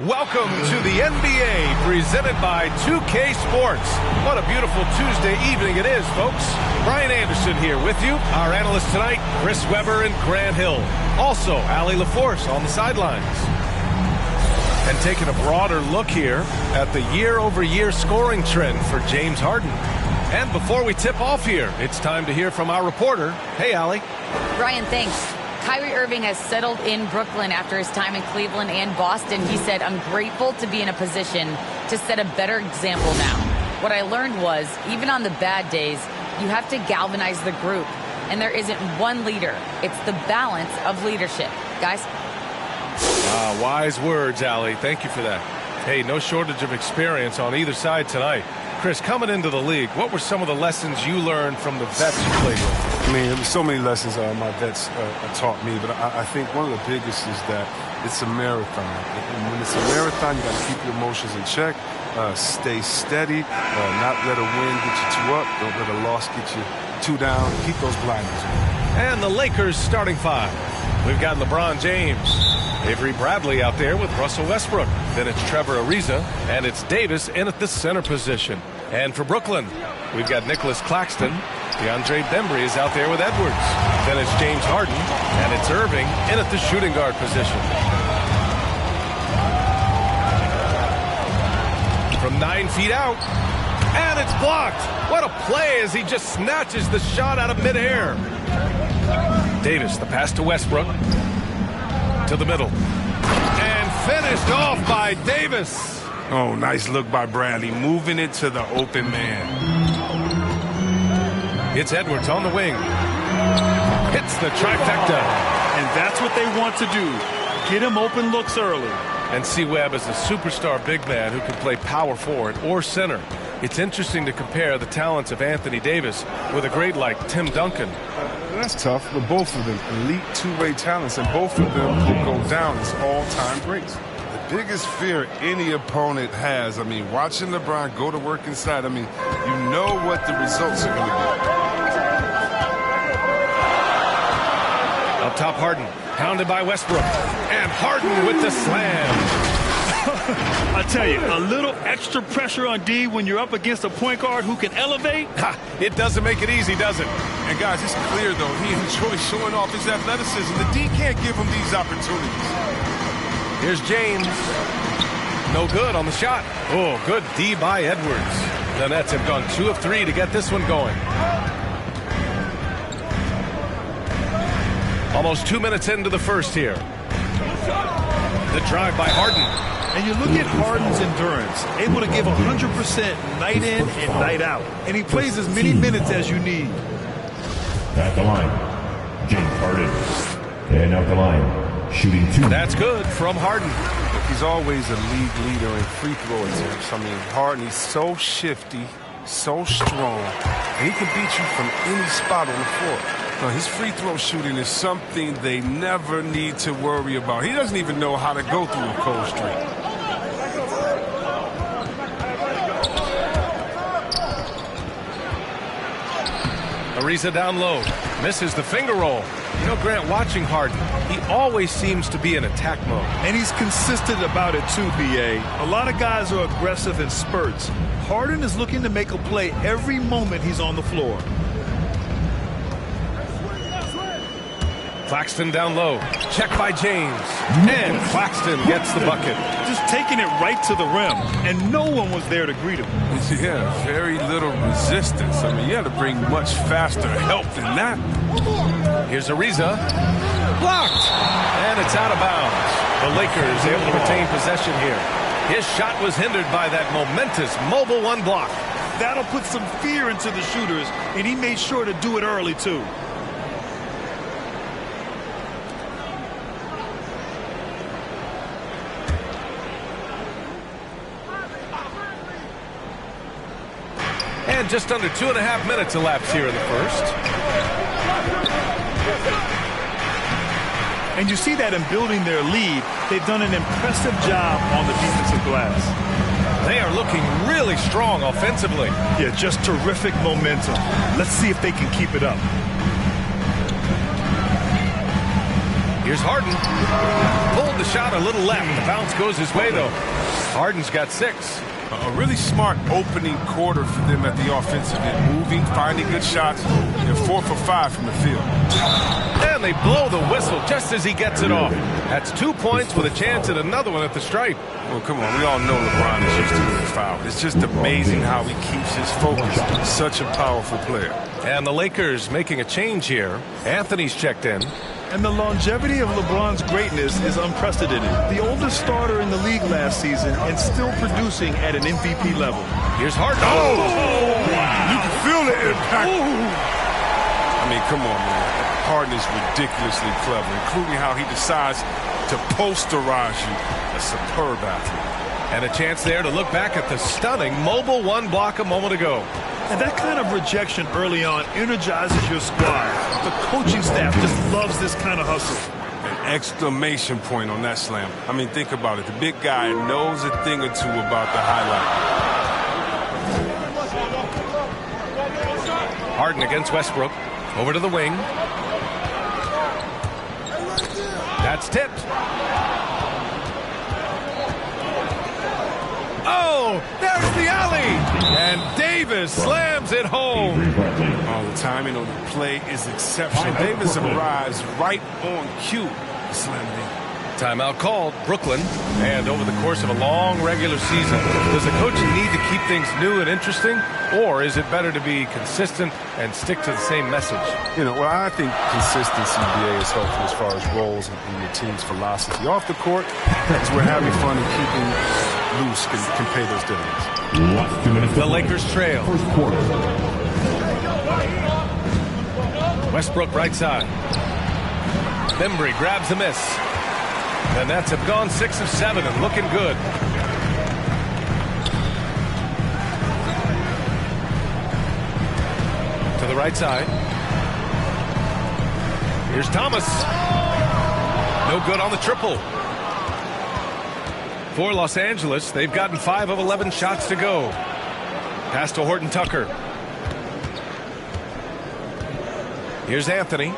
Welcome to the NBA, presented by 2K Sports. What a beautiful Tuesday evening it is, folks. Brian Anderson here with you. Our analysts tonight, Chris Webber and Grant Hill. Also, Allie LaForce on the sidelines. And taking a broader look here at the year-over-year scoring trend for James Harden. And before we tip off here, it's time to hear from our reporter. Hey, Allie. Brian, thanks. Kyrie Irving has settled in Brooklyn after his time in Cleveland and Boston. He said, "I'm grateful to be in a position to set a better example now. What I learned was, even on the bad days, you have to galvanize the group. And there isn't one leader. It's the balance of leadership." Guys? Wise words, Allie. Thank you for that. Hey, no shortage of experience on either side tonight. Chris, coming into the league, what were some of the lessons you learned from the vets you played with? I mean, there were so many lessons my vets taught me, but I think one of the biggest is that it's a marathon. And when it's a marathon, you got to keep your emotions in check, stay steady, not let a win get you too up, don't let a loss get you too down, keep those blinders on. And the Lakers starting five. We've got LeBron James, Avery Bradley out there with Russell Westbrook. Then it's Trevor Ariza, and it's Davis in at the center position. And for Brooklyn, we've got Nicholas Claxton. DeAndre Bembry is out there with Edwards. Then it's James Harden, and it's Irving in at the shooting guard position. From 9 feet out, and it's blocked. What a play as he just snatches the shot out of midair. Davis, the pass to Westbrook. To the middle. And finished off by Davis. Oh, nice look by Bradley, moving it to the open man. It's Edwards on the wing. Hits the trifecta. And that's what they want to do. Get him open looks early. And C-Webb is a superstar big man who can play power forward or center. It's interesting to compare the talents of Anthony Davis with a great like Tim Duncan. That's tough, but both of them elite two-way talents, and both of them will go down as all-time greats. The biggest fear any opponent has, I mean, watching LeBron go to work inside, I mean, you know what the results are going to be. Up top, Harden, pounded by Westbrook, and Harden with the slam. I tell you, a little extra pressure on D when you're up against a point guard who can elevate. It doesn't make it easy, does it? And guys, it's clear, though, he enjoys showing off his athleticism. The D can't give him these opportunities. Here's James. No good on the shot. Oh, good D by Edwards. The Nets have gone 2 of 3 to get this one going. Almost 2 minutes into the first here. The drive by Harden. And you look at Harden's endurance, able to give 100% night in and night out. And he plays as many minutes as you need. At the line, James Harden. And out the line, shooting 2. That's good from Harden. He's always a league leader in free throw attempts. I mean, Harden, he's so shifty, so strong, and he can beat you from any spot on the floor. His free throw shooting is something they never need to worry about. He doesn't even know how to go through a cold streak. Ariza down low. Misses the finger roll. You know, Grant, watching Harden, he always seems to be in attack mode. And he's consistent about it too, B.A. A lot of guys are aggressive in spurts. Harden is looking to make a play every moment he's on the floor. Claxton down low. Check by James. And Claxton gets the bucket. Just taking it right to the rim. And no one was there to greet him. Yeah, very little resistance. I mean, you had to bring much faster help than that. Here's Ariza. Blocked. And it's out of bounds. The Lakers able to retain possession here. His shot was hindered by that momentous mobile one block. That'll put some fear into the shooters, and he made sure to do it early, too. And just under 2.5 minutes elapsed here in the first. And you see that in building their lead, they've done an impressive job on the defensive glass. They are looking really strong offensively. Yeah, just terrific momentum. Let's see if they can keep it up. Here's Harden. Pulled the shot a little left. The bounce goes his way, though. Harden's got 6. A really smart opening quarter for them at the offensive end. Moving, finding good shots, and 4 for 5 from the field. And they blow the whistle just as he gets it off. That's 2 points with a chance at another one at the stripe. Well, come on. We all know LeBron is used to getting fouled. It's just amazing how he keeps his focus. Such a powerful player. And the Lakers making a change here. Anthony's checked in. And the longevity of LeBron's greatness is unprecedented. The oldest starter in the league last season and still producing at an MVP level. Here's Harden. Oh! You can feel the impact. I mean, come on, man. Harden is ridiculously clever, including how he decides to posterize you. A superb athlete. And a chance there to look back at the stunning mobile 1 block a moment ago. And that kind of rejection early on energizes your squad. The coaching staff just loves this kind of hustle. An exclamation point on that slam. I mean, think about it. The big guy knows a thing or two about the highlight. Harden against Westbrook. Over to the wing. That's tipped. Oh, there's the alley. And Davis slams it home. All the timing on the play is exceptional. Davis arrives right on cue to slam it in. Timeout called, Brooklyn. And over the course of a long regular season, does the coach need to keep things new and interesting? Or is it better to be consistent and stick to the same message? You know, well, I think consistency, BA, is helpful as far as roles in your team's philosophy. Off the court, because we're having fun and keeping loose can pay those dividends. The Lakers trail. First quarter. Westbrook right side. Bembry grabs a miss. The Nets have gone 6 of 7 and looking good. To the right side. Here's Thomas. No good on the triple. For Los Angeles, they've gotten 5 of 11 shots to go. Pass to Horton Tucker. Here's Anthony.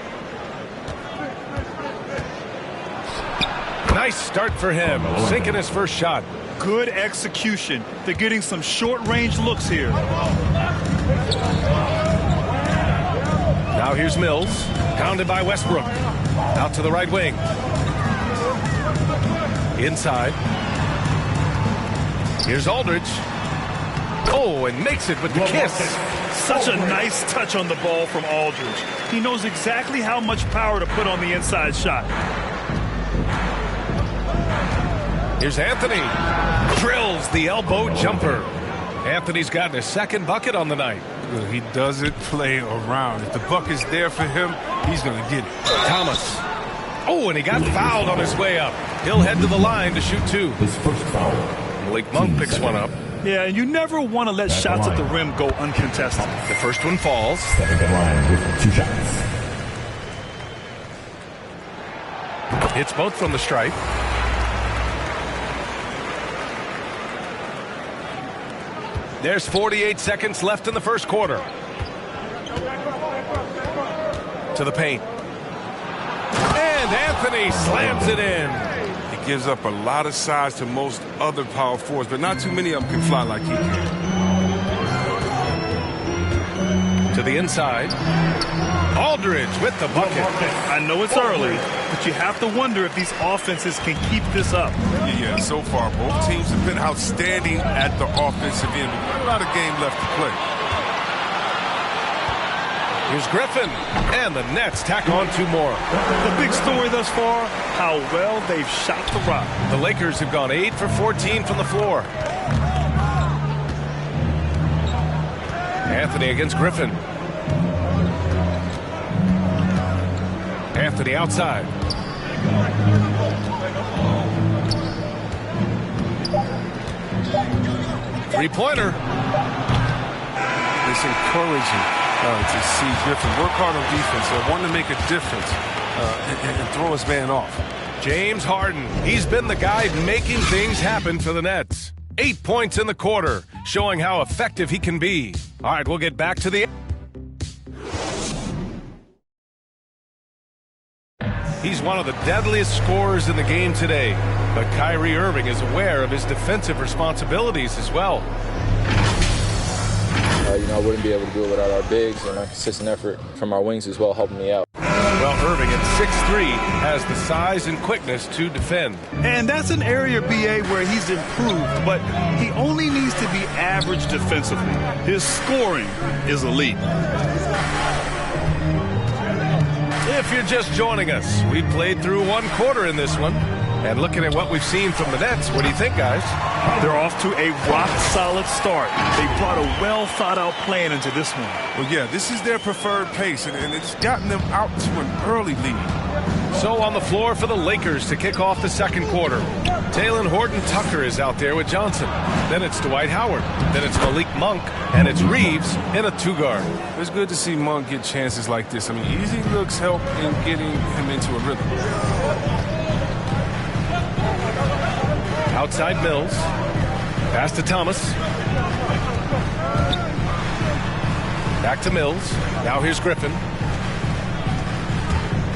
Nice start for him, sinking his first shot. Good execution. They're getting some short-range looks here. Now here's Mills, pounded by Westbrook. Out to the right wing. Inside. Here's Aldridge. Oh, and makes it with the kiss. Such a nice touch on the ball from Aldridge. He knows exactly how much power to put on the inside shot. Here's Anthony. Drills the elbow jumper. Anthony's gotten his second bucket on the night. He doesn't play around. If the bucket's there for him, he's going to get it. Thomas. Oh, and he got fouled on his way up. He'll head to the line to shoot 2. His first foul. Malik Monk picks one up. Yeah, and you never want to let shots at the rim go uncontested. The first one falls. Stepping in line with 2 shots. Hits both from the stripe. There's 48 seconds left in the first quarter. To the paint. And Anthony slams it in. He gives up a lot of size to most other power forwards, but not too many of them can fly like he can. To the inside. Aldridge with the bucket. I know it's early, but you have to wonder if these offenses can keep this up. Yeah, so far both teams have been outstanding at the offensive end. But a lot of game left to play. Here's Griffin, and the Nets tack on 2 more. The big story thus far, how well they've shot the rock. The Lakers have gone 8 for 14 from the floor. Anthony against Griffin. Anthony outside. Three-pointer. It's encouraging to see Griffin work hard on defense, want to make a difference, and throw his man off. James Harden. He's been the guy making things happen for the Nets. 8 points in the quarter, showing how effective he can be. All right, we'll get back to the... He's one of the deadliest scorers in the game today. But Kyrie Irving is aware of his defensive responsibilities as well. I wouldn't be able to do it without our bigs and our consistent effort from our wings as well, helping me out. Well, Irving at 6'3" has the size and quickness to defend. And that's an area, BA, where he's improved, but he only needs to be average defensively. His scoring is elite. If you're just joining us, we played through one quarter in this one. And looking at what we've seen from the Nets, what do you think, guys? They're off to a rock-solid start. They brought a well-thought-out plan into this one. Well, yeah, this is their preferred pace, and it's gotten them out to an early lead. So on the floor for the Lakers to kick off the second quarter. Talen Horton-Tucker is out there with Johnson. Then it's Dwight Howard. Then it's Malik Monk. And it's Reeves in a two-guard. It's good to see Monk get chances like this. I mean, easy looks help in getting him into a rhythm. Outside Mills. Pass to Thomas. Back to Mills. Now here's Griffin.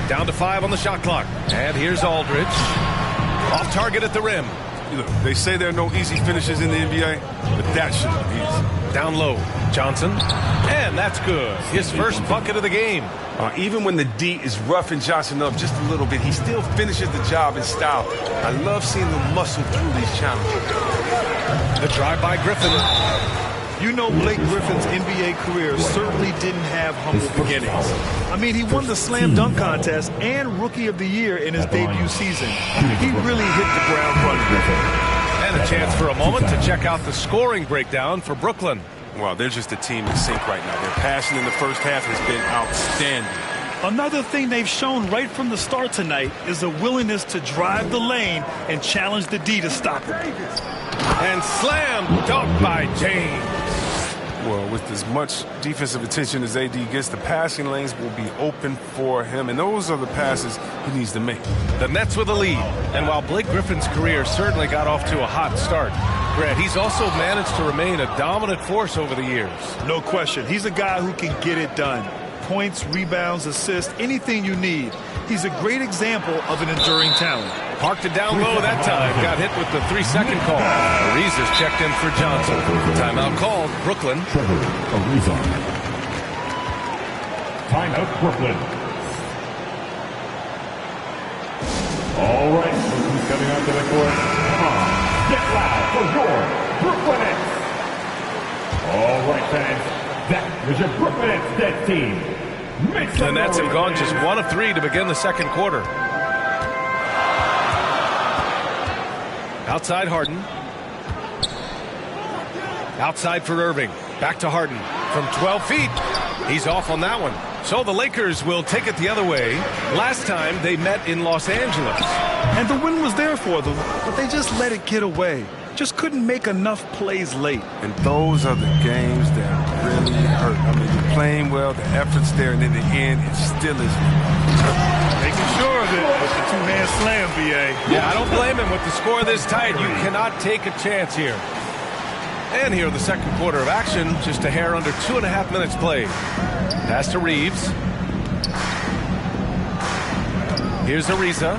Down to 5 on the shot clock. And here's Aldridge. Off target at the rim. Look, they say there are no easy finishes in the NBA, but that should be easy. Down low. Johnson. And that's good. His first bucket of the game. Even when the D is roughing Johnson up just a little bit, he still finishes the job in style. I love seeing the muscle through these challenges. The drive by Griffin. You know, Blake Griffin's NBA career certainly didn't have humble beginnings. I mean, he won the slam dunk contest and Rookie of the Year in his debut season. He really hit the ground running. And a chance for a moment to check out the scoring breakdown for Brooklyn. Well, they're just a team in sync right now. Their passing in the first half has been outstanding. Another thing they've shown right from the start tonight is a willingness to drive the lane and challenge the D to stop him. And slam dunk by James. Well, with as much defensive attention as AD gets, the passing lanes will be open for him, and those are the passes he needs to make. The Nets with a lead. And while Blake Griffin's career certainly got off to a hot start, Grant, he's also managed to remain a dominant force over the years. No question. He's a guy who can get it done. Points, rebounds, assists, anything you need. He's a great example of an enduring talent. Parked it down low that time. Got hit with the 3-second call. Ariza's checked in for Johnson. Timeout called. Brooklyn. Trevor Ariza. Timeout Brooklyn. All right, who's coming onto the court? Come on, get loud for your Brooklyn Nets. All right, fans, that was your Brooklyn Nets Nets team. The Nets have gone just 1 of 3 to begin the second quarter. Outside Harden. Outside for Irving. Back to Harden. From 12 feet. He's off on that one. So the Lakers will take it the other way. Last time they met in Los Angeles. And the win was there for them, but they just let it get away. Just couldn't make enough plays late. And those are the games that really hurt. I mean, you're playing well, the effort's there, and in the end, it still isn't. Making sure of it with the two-hand slam, BA. Yeah, I don't blame him with the score this tight. You cannot take a chance here. And here, the second quarter of action, just a hair under 2.5 minutes played. Pass to Reeves. Here's Ariza.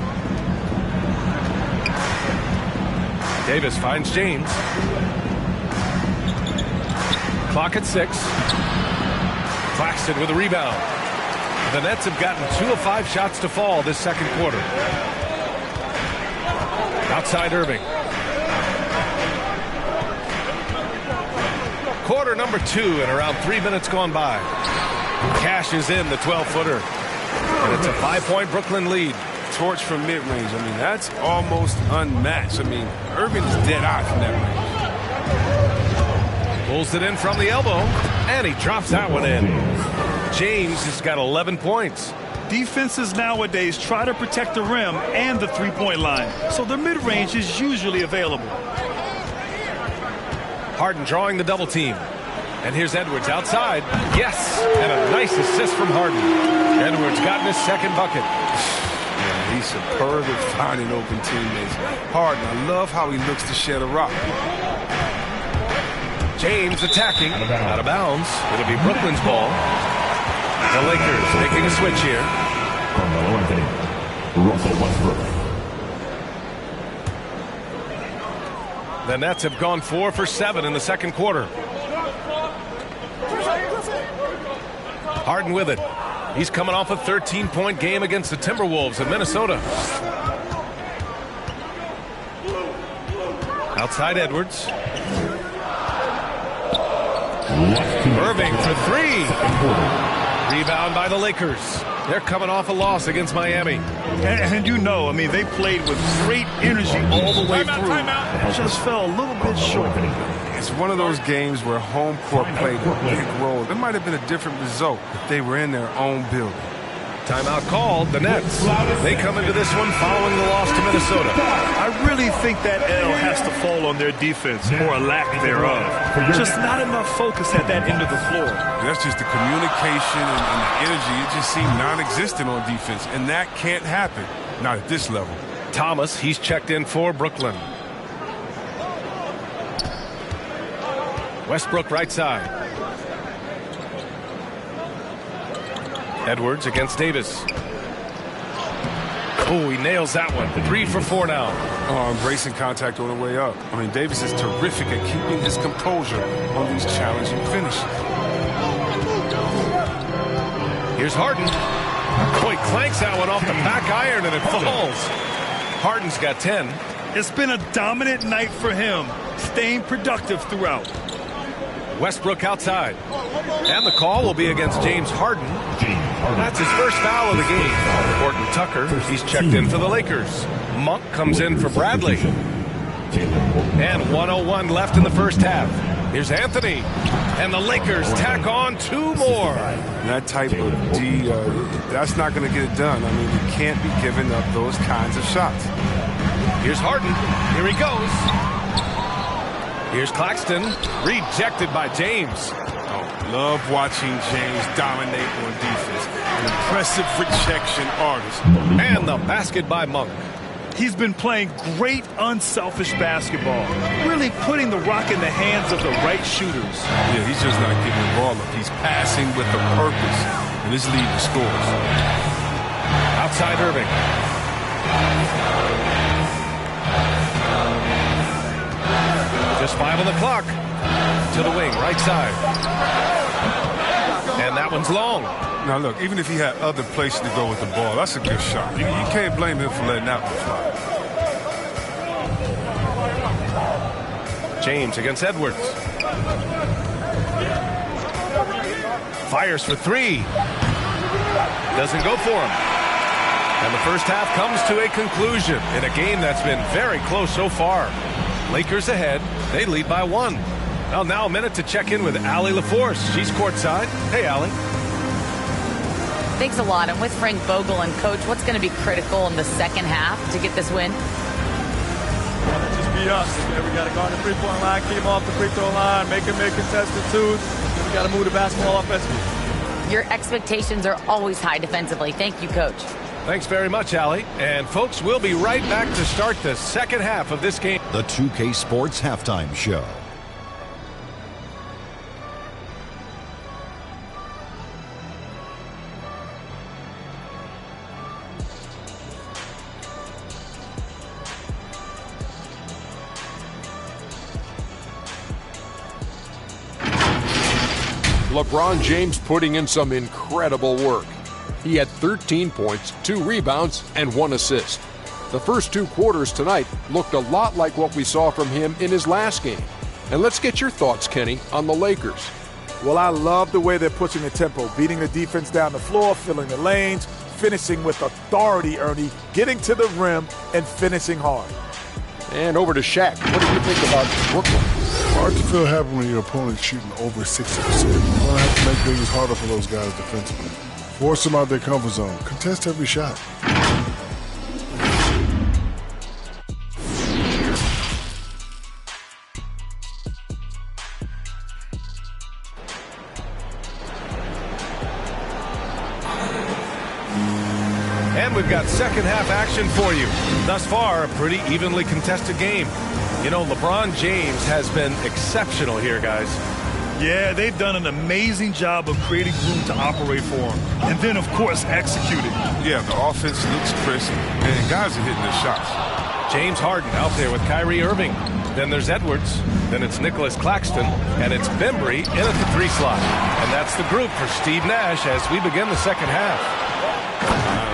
Davis finds James. Clock at 6. Claxton with a rebound. The Nets have gotten 2 of 5 shots to fall this second quarter. Outside Irving. Quarter number 2 and around 3 minutes gone by. Cash is in the 12-footer. And it's a 5-point Brooklyn lead. Torch from mid-range. I mean, that's almost unmatched. I mean, Irving is dead eye from that range. Pulls it in from the elbow, and he drops that one in. James has got 11 points. Defenses nowadays try to protect the rim and the three-point line, so the mid-range is usually available. Harden drawing the double team. And here's Edwards outside. Yes, and a nice assist from Harden. Edwards gotten his second bucket. Yeah, he's superb at finding open teammates. Harden, I love how he looks to shed a rock. James attacking. Out of bounds. It'll be Brooklyn's ball. The Lakers making a switch here. Carmelo Anthony. Russell Westbrook. The Nets have gone 4 for 7 in the second quarter. Harden with it. He's coming off a 13-point game against the Timberwolves in Minnesota. Outside Edwards. Irving for 3. Rebound by the Lakers. They're coming off a loss against Miami. And you know, I mean, they played with great energy all the way through. It just fell a little bit short. It's one of those games where home court played a big role. There might have been a different result if they were in their own building. Timeout called. The Nets. They come into this one following the loss to Minnesota. I really think that L has to fall on their defense, or a lack thereof. Just not enough focus at that end of the floor. That's just the communication and the energy. It just seemed non-existent on defense, and that can't happen. Not at this level. Thomas, he's checked in for Brooklyn. Westbrook right side. Edwards against Davis. Oh, he nails that one. 3 for 4 now. Oh, embracing contact on the way up. I mean, Davis is terrific at keeping his composure on these challenging finishes. Here's Harden. Oh, he clanks that one off the back iron and it falls. Harden's got 10. It's been a dominant night for him, staying productive throughout. Westbrook outside. And the call will be against James Harden. That's his first foul of the game. Horton Tucker, he's checked in for the Lakers. Monk comes in for Bradley. And 1:01 left in the first half. Here's Anthony. And the Lakers tack on 2 more. That type of D, that's not going to get it done. I mean, you can't be giving up those kinds of shots. Here's Harden. Here he goes. Here's Claxton. Rejected by James. Love watching James dominate on defense. An impressive rejection artist. And the basket by Monk. He's been playing great, unselfish basketball, really putting the rock in the hands of the right shooters. Yeah, he's just not giving the ball up. He's passing with a purpose, and this lead the scores. Outside Irving. Just 5 on the clock. To the wing, right side. And that one's long. Now, look, even if he had other places to go with the ball, that's a good shot. You can't blame him for letting that one fly. James against Edwards. Fires for 3. Doesn't go for him. And the first half comes to a conclusion in a game that's been very close so far. Lakers ahead. They lead by 1. Well, now a minute to check in with Allie LaForce. She's courtside. Hey, Allie. Thanks a lot. I'm with Frank Vogel. And, Coach, what's going to be critical in the second half to get this win? Just be us. We got to go on the three-point line, keep them off the free throw line, make them make contested twos. We got to move the basketball offensively. Your expectations are always high defensively. Thank you, Coach. Thanks very much, Allie. And, folks, we'll be right back to start the second half of this game. The 2K Sports Halftime Show. LeBron James putting in some incredible work. He had 13 points, 2 rebounds, and 1 assist. The first 2 quarters tonight looked a lot like what we saw from him in his last game. And let's get your thoughts, Kenny, on the Lakers. Well, I love the way they're pushing the tempo, beating the defense down the floor, filling the lanes, finishing with authority, Ernie, getting to the rim and finishing hard. And over to Shaq. What do you think about Brooklyn? Hard to feel happy when your opponent's shooting over 60%. You're going to have to make things harder for those guys defensively. Force them out their comfort zone. Contest every shot. And we've got second half action for you. Thus far, a pretty evenly contested game. You know, LeBron James has been exceptional here, guys. Yeah, they've done an amazing job of creating room to operate for him. And then, of course, executing. Yeah, the offense looks crisp, and guys are hitting their shots. James Harden out there with Kyrie Irving. Then there's Edwards. Then it's Nicholas Claxton. And it's Bembry in at the 3 slot. And that's the group for Steve Nash as we begin the second half.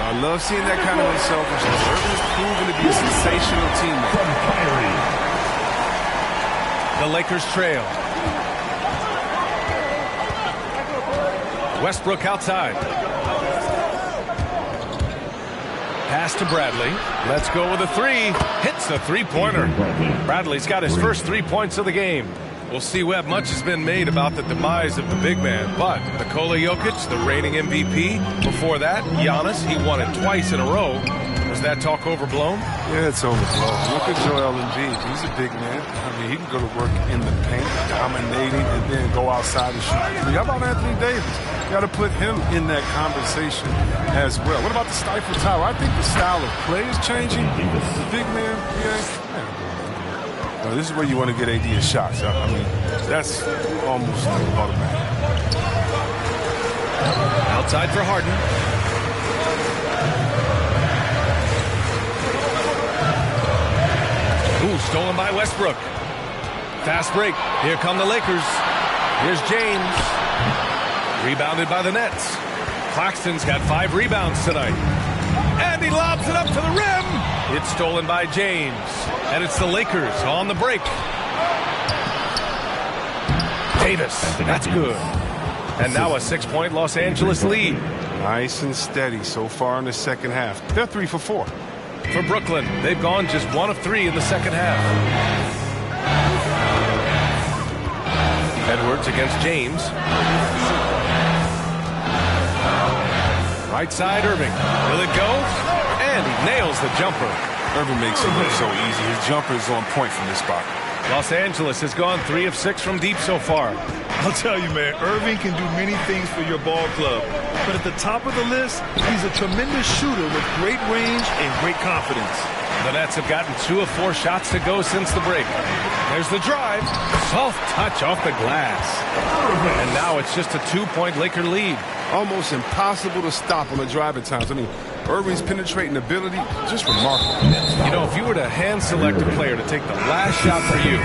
I love seeing that kind of unselfishness. Irving's proven to be a sensational teammate. The Lakers trail. Westbrook outside. Pass to Bradley. Let's go with a 3. Hits a 3-pointer. Bradley's got his first 3 points of the game. We'll see, Webb, much has been made about the demise of the big man, but Nikola Jokic, the reigning MVP. Before that, Giannis, he won it twice in a row. Was that talk overblown? Yeah, it's overblown. Look at Joel Embiid. He's a big man. I mean, he can go to work in the paint, dominating, and then go outside and shoot the 3. How about Anthony Davis? You got to put him in that conversation as well. What about the Stifle Tower? I think the style of play is changing. The big man, this is where you want to get AD his shots. I mean, that's almost automatic. Outside for Harden. Ooh, stolen by Westbrook. Fast break. Here come the Lakers. Here's James. Rebounded by the Nets. Claxton's got 5 rebounds tonight. And he lobs it up to the rim. It's stolen by James. And it's the Lakers on the break. Davis. That's good. And now a 6-point Los Angeles lead. Nice and steady so far in the second half. They're 3 for 4. For Brooklyn, they've gone just 1 of 3 in the second half. Edwards against James. Right side, Irving. Will it go? And he nails the jumper. Irving makes it look so easy. His jumper is on point from this spot. Los Angeles has gone 3 of 6 from deep so far. I'll tell you, man, Irving can do many things for your ball club. But at the top of the list, he's a tremendous shooter with great range and great confidence. The Nets have gotten 2 of 4 shots to go since the break. There's the drive. Soft touch off the glass. And now it's just a 2-point Laker lead. Almost impossible to stop on the drive at times. I mean, Irving's penetrating ability, just remarkable. You know, if you were to hand-select a player to take the last shot for you,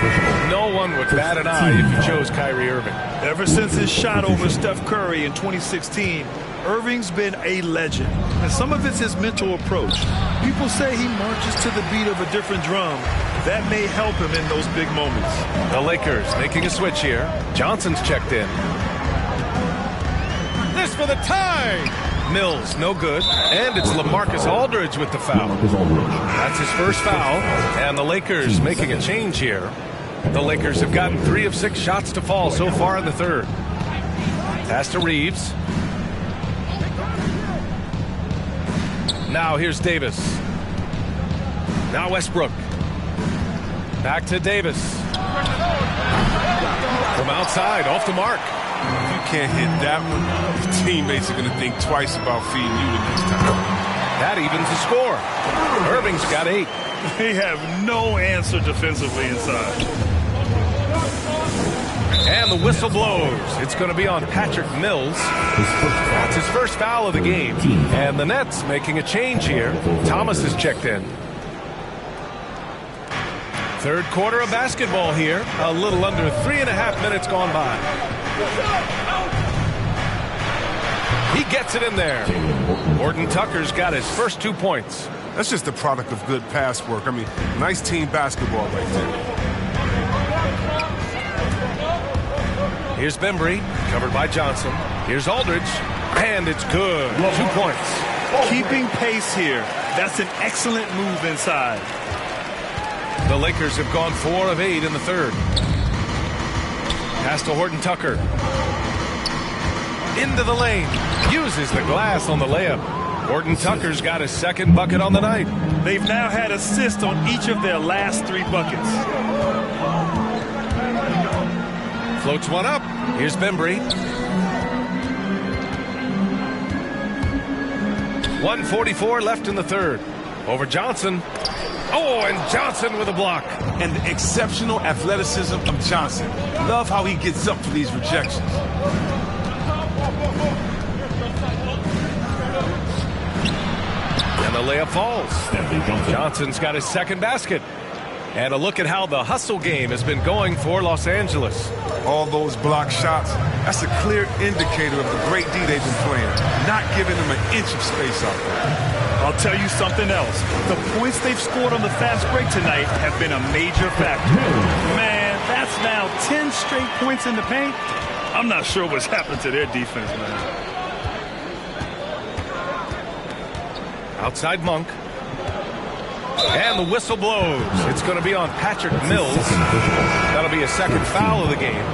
no one would bat an eye if you chose Kyrie Irving. Ever since his shot over Steph Curry in 2016, Irving's been a legend. And some of it's his mental approach. People say he marches to the beat of a different drum. That may help him in those big moments. The Lakers making a switch here. Johnson's checked in. This for the tie. Mills, no good. And it's LaMarcus Aldridge with the foul. That's his first foul. And the Lakers making a change here. The Lakers have gotten 3 of 6 shots to fall so far in the third. Pass to Reeves. Now here's Davis. Now Westbrook. Back to Davis. From outside, off the mark. If you can't hit that one, your teammates are going to think twice about feeding you the next time. That evens the score. Irving's got 8. They have no answer defensively inside. And the whistle blows. It's going to be on Patrick Mills. That's his first foul of the game. And the Nets making a change here. Thomas is checked in. Third quarter of basketball here. A little under 3.5 minutes gone by. He gets it in there. Horton Tucker's got his first 2 points. That's just the product of good pass work. I mean, nice team basketball right there. Here's Bembry, covered by Johnson. Here's Aldridge, and it's good. 2 points. Keeping pace here. That's an excellent move inside. The Lakers have gone 4 of 8 in the third. Pass to Horton Tucker. Into the lane. Uses the glass on the layup. Horton Tucker's got his second bucket on the night. They've now had assists on each of their last 3 buckets. Floats one up. Here's Bembry. 1:44 left in the third. Over Johnson. Oh, and Johnson with a block. And the exceptional athleticism of Johnson. Love how he gets up for these rejections. And the layup falls. Johnson's got his second basket. And a look at how the hustle game has been going for Los Angeles. All those block shots, that's a clear indicator of the great D they've been playing. Not giving them an inch of space out there. I'll tell you something else. The points they've scored on the fast break tonight have been a major factor. Man, that's now 10 straight points in the paint. I'm not sure what's happened to their defense, man. Outside Monk. And the whistle blows. It's going to be on Patrick Mills. That'll be a second foul of the game.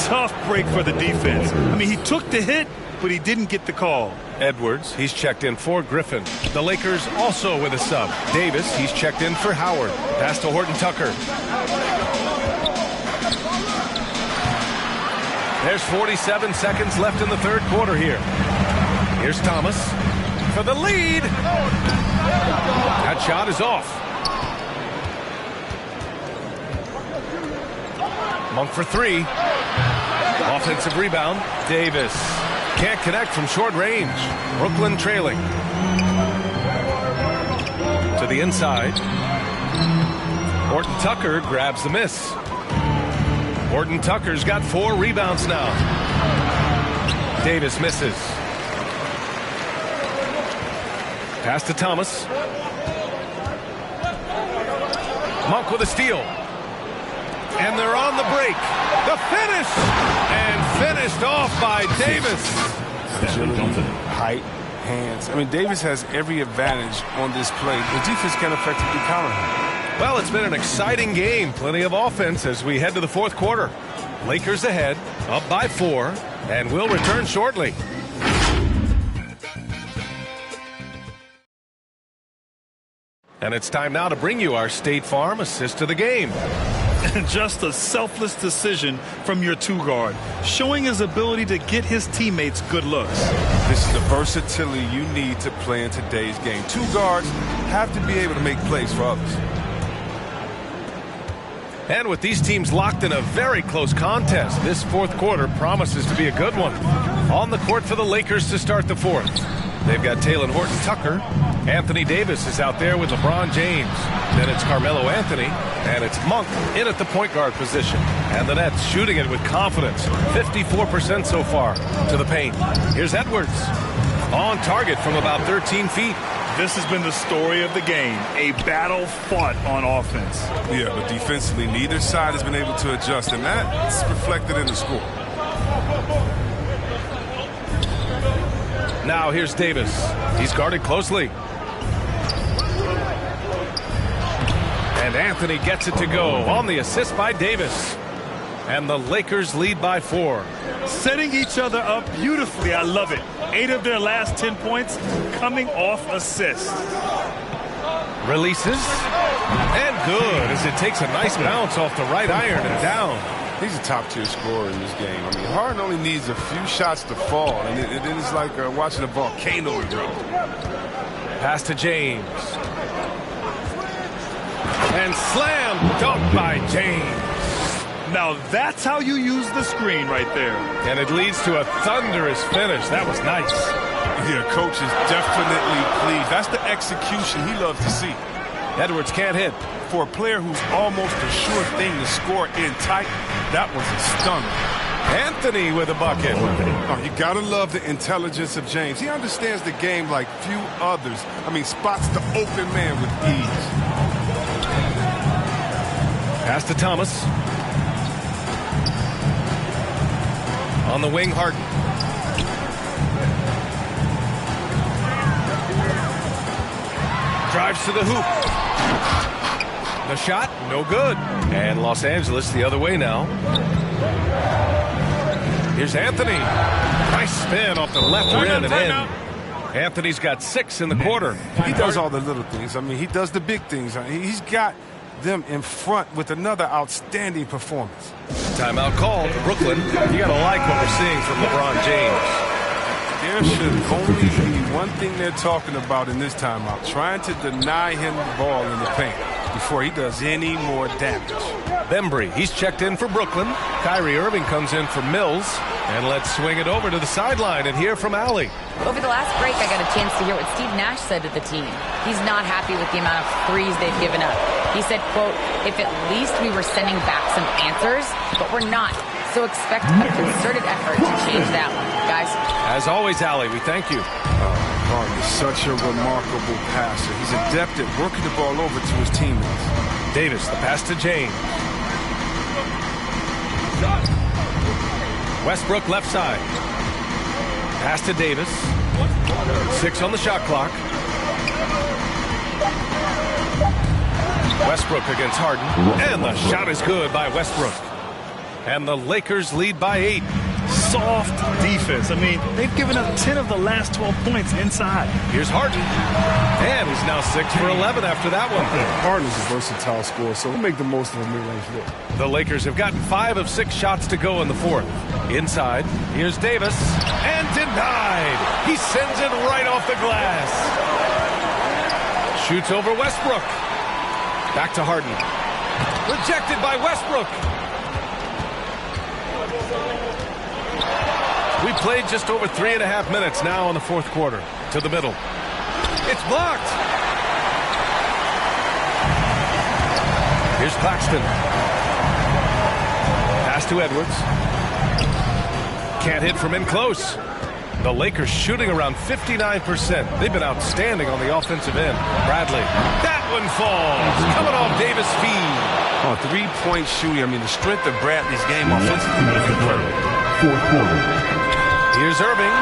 Tough break for the defense. I mean, he took the hit, but he didn't get the call. Edwards, he's checked in for Griffin. The Lakers also with a sub. Davis, he's checked in for Howard. Pass to Horton Tucker. There's 47 seconds left in the third quarter here. Here's Thomas for the lead. That shot is off. Monk for three. Offensive rebound. Davis can't connect from short range. Brooklyn trailing. To the inside. Horton Tucker grabs the miss. Horton Tucker's got 4 rebounds now. Davis misses. Pass to Thomas. Monk with a steal. And they're on the break. The finish! And finished off by Davis. Agility, height, hands. I mean, Davis has every advantage on this play. The defense can effectively counter him. Well, it's been an exciting game. Plenty of offense as we head to the fourth quarter. Lakers ahead, up by 4, and we'll return shortly. And it's time now to bring you our State Farm assist of the game. Just a selfless decision from your two-guard, showing his ability to get his teammates good looks. This is the versatility you need to play in today's game. Two guards have to be able to make plays for others. And with these teams locked in a very close contest, this fourth quarter promises to be a good one. On the court for the Lakers to start the fourth. They've got Talen Horton Tucker. Anthony Davis is out there with LeBron James. Then it's Carmelo Anthony. And it's Monk in at the point guard position. And the Nets shooting it with confidence. 54% so far to the paint. Here's Edwards. On target from about 13 feet. This has been the story of the game. A battle fought on offense. Yeah, but defensively, neither side has been able to adjust. And that's reflected in the score. Now here's Davis. He's guarded closely. And Anthony gets it to go on the assist by Davis. And the Lakers lead by 4. Setting each other up beautifully. I love it. 8 of their last 10 points coming off assists. Releases. And good as it takes a nice bounce off the right iron and down. He's a top-tier scorer in this game. I mean, Harden only needs a few shots to fall, and it is like watching a volcano erupt. Pass to James. And slam dunk by James. Now that's how you use the screen right there. And it leads to a thunderous finish. That was nice. Yeah, coach is definitely pleased. That's the execution he loves to see. Edwards can't hit. For a player who's almost a sure thing to score in tight, that was a stunner. Anthony with a bucket. Oh, you gotta love the intelligence of James. He understands the game like few others. I mean, spots the open man with ease. Pass to Thomas. On the wing, Harden. Drives to the hoop. The shot, no good. And Los Angeles the other way now. Here's Anthony. Nice spin off the left rim and in. Anthony's got 6 in the quarter. He does all the little things. I mean, he does the big things. He's got them in front with another outstanding performance. Timeout called. Brooklyn, you got to like what we're seeing from LeBron James. There should only be one thing they're talking about in this timeout, trying to deny him the ball in the paint. before he does any more damage. Bembry, he's checked in for Brooklyn. Kyrie Irving comes in for Mills. And let's swing it over to the sideline and hear from Allie. Over the last break, I got a chance to hear what Steve Nash said to the team. He's not happy with the amount of threes they've given up. He said, quote, if at least we were sending back some answers, but we're not. So expect a concerted effort to change that one, guys. As always, Allie, we thank you. Harden is such a remarkable passer. He's adept at working the ball over to his teammates. Davis, the pass to James. Westbrook left side. Pass to Davis. 6 on the shot clock. Westbrook against Harden. And the shot is good by Westbrook. And the Lakers lead by 8. Soft defense. I mean, they've given up 10 of the last 12 points inside. Here's Harden. And he's now 6 for 11 after that one. Harden's a versatile scorer, so we'll make the most of a mid-range look. The Lakers have gotten 5 of 6 shots to go in the fourth. Inside, here's Davis. And denied. He sends it right off the glass. Shoots over Westbrook. Back to Harden. Rejected by Westbrook. We played just over 3.5 minutes now in the fourth quarter. To the middle. It's blocked. Here's Claxton. Pass to Edwards. Can't hit from in close. The Lakers shooting around 59%. They've been outstanding on the offensive end. Bradley. That one falls. Coming off Davis' feed. Oh, three-point shooting. I mean, the strength of Bradley's game offensively is incredible. Fourth quarter. Here's Irving.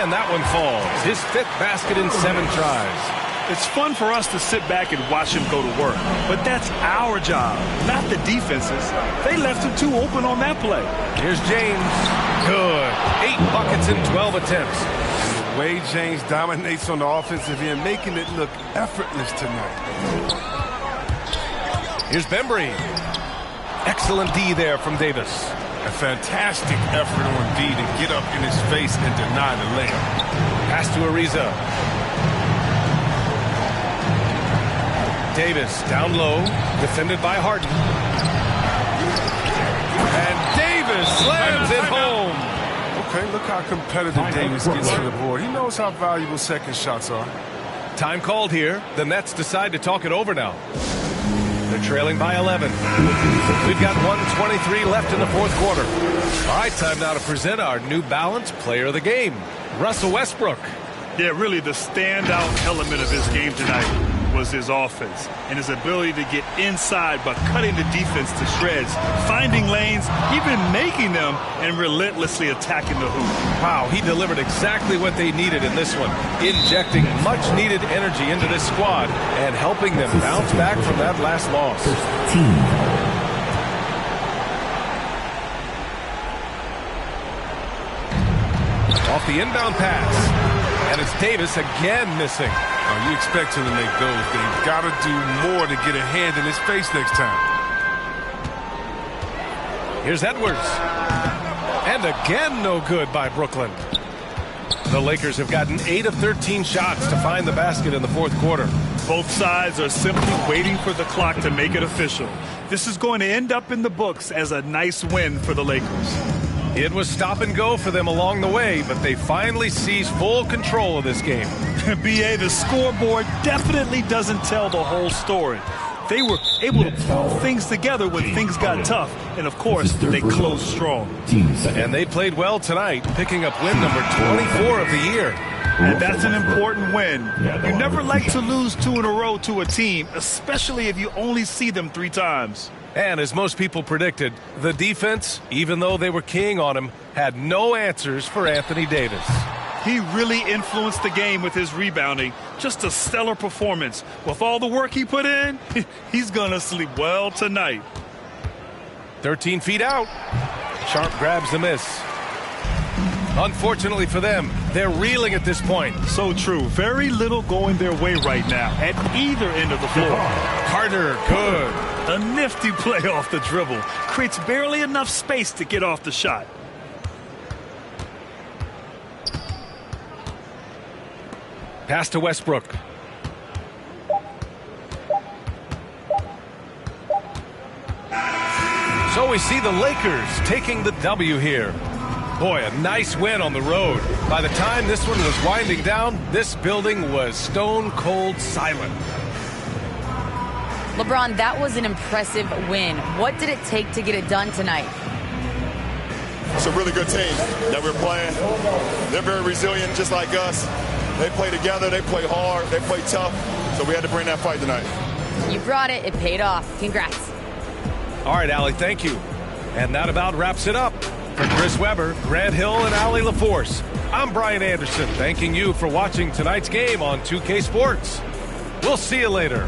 And that one falls. His 5th basket in 7 tries. It's fun for us to sit back and watch him go to work. But that's our job, not the defense's. They left him too open on that play. Here's James. Good. 8 buckets in 12 attempts. And the way James dominates on the offensive end, making it look effortless tonight. Here's Bembry. Excellent D there from Davis. A fantastic effort on D to get up in his face and deny the layup. Pass to Ariza. Davis down low, defended by Harden. And Davis slams it home. Okay, look how competitive Davis gets to the board. He knows how valuable second shots are. Time called here. The Nets decide to talk it over now. They're trailing by 11. We've got 1:23 left in the fourth quarter. All right, time now to present our New Balance Player of the Game, Russell Westbrook. Yeah, really the standout element of his game tonight was his offense and his ability to get inside by cutting the defense to shreds, finding lanes, even making them, and relentlessly attacking the hoop. Wow, he delivered exactly what they needed in this one, injecting much-needed energy into this squad and helping them bounce back from that last loss. Off the inbound pass, and it's Davis again missing. Oh, you expect him to make those. They've got to do more to get a hand in his face next time. Here's Edwards. And again no good by Brooklyn. The Lakers have gotten 8 of 13 shots to find the basket in the fourth quarter. Both sides are simply waiting for the clock to make it official. This is going to end up in the books as a nice win for the Lakers. It was stop and go for them along the way, but they finally seized full control of this game. B.A., the scoreboard definitely doesn't tell the whole story. They were able to pull things together when things got tough, and of course, they closed strong. And they played well tonight, picking up win number 24 of the year. And that's an important win. You never like to lose 2 in a row to a team, especially if you only see them 3 times. And as most people predicted, the defense, even though they were keying on him, had no answers for Anthony Davis. He really influenced the game with his rebounding. Just a stellar performance. With all the work he put in, he's going to sleep well tonight. 13 feet out. Sharp grabs the miss. Unfortunately for them, they're reeling at this point. So true. Very little going their way right now at either end of the floor. Carter, good. A nifty play off the dribble. Creates barely enough space to get off the shot. Pass to Westbrook. So we see the Lakers taking the W here. Boy, a nice win on the road. By the time this one was winding down, this building was stone cold silent. LeBron, that was an impressive win. What did it take to get it done tonight? It's a really good team that we're playing. They're very resilient, just like us. They play together, they play hard, they play tough. So we had to bring that fight tonight. You brought it. It paid off. Congrats. All right, Allie, thank you. And that about wraps it up. For Chris Webber, Grant Hill, and Allie LaForce, I'm Brian Anderson, thanking you for watching tonight's game on 2K Sports. We'll see you later.